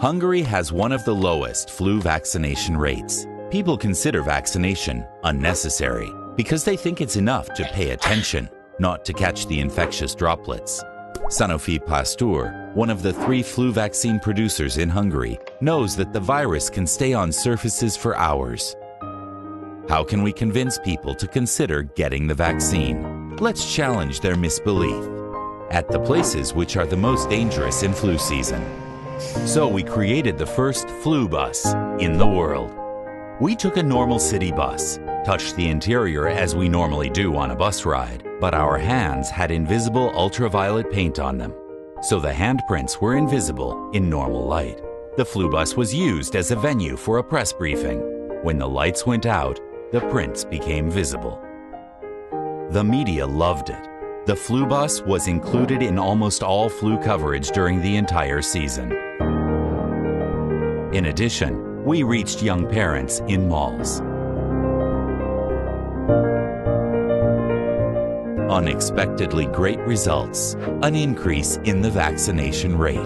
Hungary has one of the lowest flu vaccination rates. People consider vaccination unnecessary because they think it's enough to pay attention, not to catch the infectious droplets. Sanofi Pasteur, one of the 3 flu vaccine producers in Hungary, knows that the virus can stay on surfaces for hours. How can we convince people to consider getting the vaccine? Let's challenge their misbelief at the places which are the most dangerous in flu season. So we created the first flu bus in the world. We took a normal city bus, touched the interior as we normally do on a bus ride, but our hands had invisible ultraviolet paint on them, so the handprints were invisible in normal light. The flu bus was used as a venue for a press briefing. When the lights went out, the prints became visible. The media loved it. The flu bus was included in almost all flu coverage during the entire season. In addition, we reached young parents in malls. Unexpectedly great results, an increase in the vaccination rate.